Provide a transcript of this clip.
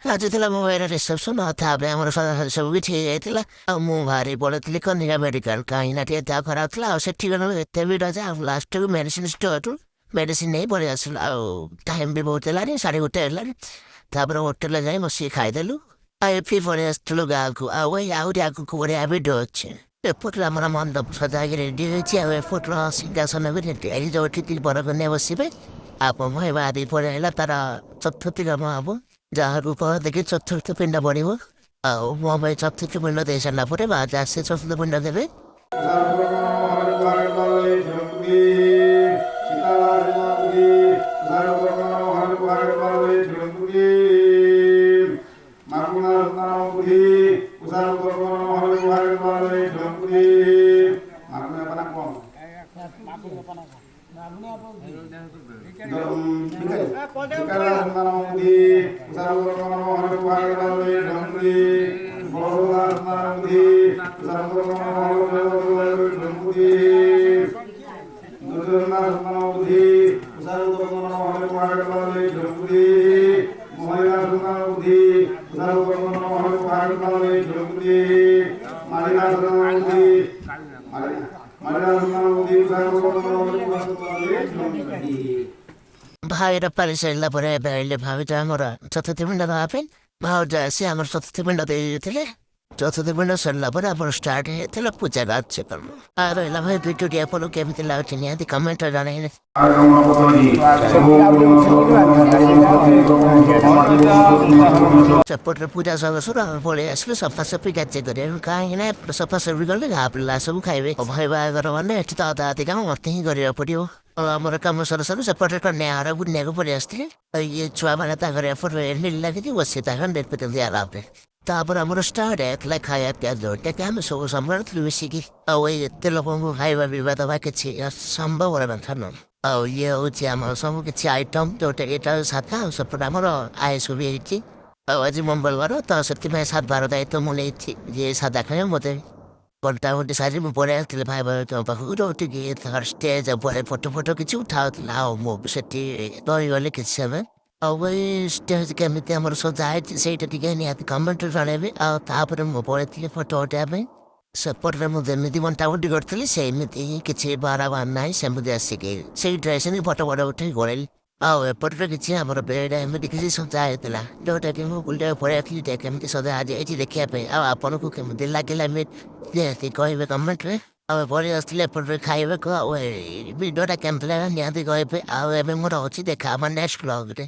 ଆଜି ଥିଲା ମୋ ଭାଇର ରିସେପ୍ସନ୍ ତାପରେ ଆମର ସଜାସଜି ସବୁ କିଛି ହେଇଯାଇଥିଲା ଆଉ ମୁଁ ଭାରି ପଳେଇଥିଲି କନିକା ମେଡ଼ିକାଲ କାହିଁକିନା ଟିକେ ଦେହ ଖରାପ ଥିଲା ଆଉ ସେଠି ଗଲା ଏତେ ଭିଡ଼ ଯେ ଆଉ ଲାଷ୍ଟକୁ ମେଡ଼ିସିନ ଷ୍ଟୋରରୁ ମେଡ଼ିସିନ ନେଇ ପଳେଇ ଆସିଲା ଆଉ ଟାଇମ୍ ବି ବହୁତ ହେଲାଣି 1:30 ହେଲାଣି ତାପରେ ହୋଟେଲରେ ଯାଇ ବସିକି ଖାଇଦେଲୁ ଆଉ ଏଠି ପଳେଇ ଆସିଥିଲୁ ଗାଁକୁ ଆଉ ଏଇ ଆହୁରି ଆଗକୁ ବଢ଼ିଆ ଭିଡ଼ିଓ ଅଛି ଏପଟରେ ଆମର ମଣ୍ଡପ ସଜା ହେଇକି ରେଡ଼ି ହେଇଛି ଆଉ ଏପଟର ସିଂହାସନ ବି ରେଡ଼ି ହେଇଛି ଯୋଉଠି ବରକନ୍ୟା ବସିବେ ଆଉ ମୋ ଭାଇ ବାହାରି ପଳେଇଲା ତାର ଚତୁର୍ଥୀ କାମ ହବ ଯାହାକୁ କହ ଦେଖି ଚତୁର୍ଥ ପିଣ୍ଡ ପଡ଼ିବ ଆଉ ମୋ ପାଇଁ ଚତୁର୍ଥ ପିଣ୍ଡ ଦେଇ ସାରିଲା ପରେ ବାହାରେ ଆସେ ଚତୁର୍ଥ ପିଣ୍ଡ ଦେବେ ଭାଇର ପାଳି ସାରିଲା ପରେ ଏବେ ଆଇଲେ ଭାଉଜ ଆମର ଚତୁର୍ଥୀ ପିଣ୍ଡ ଦେବା ପାଇଁ ଭାଉଜ ଆସି ଆମର ଚତୁର୍ଥୀ ପିଣ୍ଡ ଦେଇଥିଲେ ଚତୁର୍ଥୀ ପିଣ୍ଡ ସରିଲା ପରେ ଆମର ଷ୍ଟାର୍ଟ ହେଇଥିଲା ପୂଜା କାର୍ଯ୍ୟକ୍ରମ ଆଉ ରହିଲା ଭାଇ ଭିଡ଼ିଓଟି ଆପଣ କେମିତି ଲାଗୁଛି ନିହାତି କମେଣ୍ଟରେ ଜଣାଇଲେ ସେପଟରେ ପୂଜା ସରୁ ଆମେ ପଳେଇ ଆସିଲୁ ସଫାସଫି କାର୍ଯ୍ୟ କରିବାକୁ କାହିଁକିନା ସଫାସଫି କଲେ ଗାଁ ପିଲା ସବୁ ଖାଇବେ ଭାଇ ବାହାଘର ମାନେ ଏଠି ତ ଅଧା କାମ ମତେ ହିଁ କରିବାକୁ ପଡ଼ିବ ଆମର କାମ ସରୁ ସେପଟେ କନ୍ୟାଘର ବୁଲିବାକୁ ପଳେଇ ଆସିଥିଲେ ଇଏ ଛୁଆମାନେ ତାଙ୍କର ଏପଟେ ମିଳି ଲାଗିଛି ବସି ତାଙ୍କର ଦେଖୁଛନ୍ତି ଆରାମରେ ତାପରେ ଆମର ଷ୍ଟାର୍ଟ ହେଇଥିଲା ଖାଇବା ପିଇବା ଯୋଉଟାକି ଆମେ ସବୁ ସମ୍ଭାଳୁଥିଲୁ ମିଶିକି ଆଉ ଏଇ ଏତେ ଲୋକଙ୍କୁ ଖାଇବା ପିଇବା ଦେବା କିଛି ସମ୍ଭବର କଥା ନୁହଁ ଆଉ ଇଏ ହେଉଛି ଆମର ସବୁ କିଛି ଆଇଟମ୍ ଯୋଉଟା ଏଇଟା ସାଧା ଆଉ ସେପଟେ ଆମର ଆଇଁଷ ବି ହେଇଛି ଆଉ ଆଜି ମଙ୍ଗଳବାର ତ ସେଥିପାଇଁ ସାଧାର ଦାୟିତ୍ୱ ମୁଁ ନେଇଛି ଯିଏ ସାଧା ଖାଇବା ମୋତେ ଘଣ୍ଟା ସାରି ମୁଁ ପଳେଇ ଆସିଥିଲି ଭାଇ ଭାଇଙ୍କ ପାଖକୁ ଯୋଉଠିକି ତାଙ୍କର ଷ୍ଟେଜ୍ ଉପରେ ଫଟୋ କିଛି ଉଠାଉଥିଲା ଆଉ ମୁଁ ବି ସେଠି ରହିଗଲି କିଛି ସମୟ ଆଉ ଏଇ ଷ୍ଟେଜ୍ କେମିତି ଆମର ସଜା ହେଇଛି ସେଇଟା ଟିକେ ନିହାତି କମେଣ୍ଟରେ ଜଣେଇବି ଆଉ ତାପରେ ମୁଁ ପଳେଇଥିଲି ଫଟୋ ଉଠାଇବା ପାଇଁ ସେପଟରେ ମୁଁ ଯେମିତି ବଣ୍ଟାବଣ୍ଟି କରିଥିଲି ସେମିତି ହିଁ କିଛି ବାରବାର ନାହିଁ ସେମିତି ଆସିକି ସେଇ ଡ୍ରେସ୍ ହିଁ ଫଟୋ ଉଠେଇକି ଗୋଳେଇଲି ଆଉ ଏପଟରେ କିଛି ଆମର ବେଡ୍ ଏମିତି କିଛି ସଜା ହେଇଥିଲା ଯୋଉଟାକି ମୁଁ ବୁଲିବାକୁ ପଳେଇ ଆସିଲି କେମିତି ସଜା ହେଇଯାଇଛି ଦେଖିବା ପାଇଁ ଆଉ ଆପଣଙ୍କୁ କେମିତି ଲାଗିଲା ନିହାତି କହିବେ କମେଣ୍ଟରେ ଆଉ ପଳେଇ ଆସିଥିଲେ ଏପଟରେ ଖାଇବାକୁ ଆଉ ଏଇ ଭିଡ଼ିଓଟା କେମିତି ଲାଗିଲା ନିହାତି କହିବେ ଆଉ ଏବେ ମୋର ଅଛି ଦେଖା ଆମ ନେକ୍ସଟ ବ୍ଲଗ୍ରେ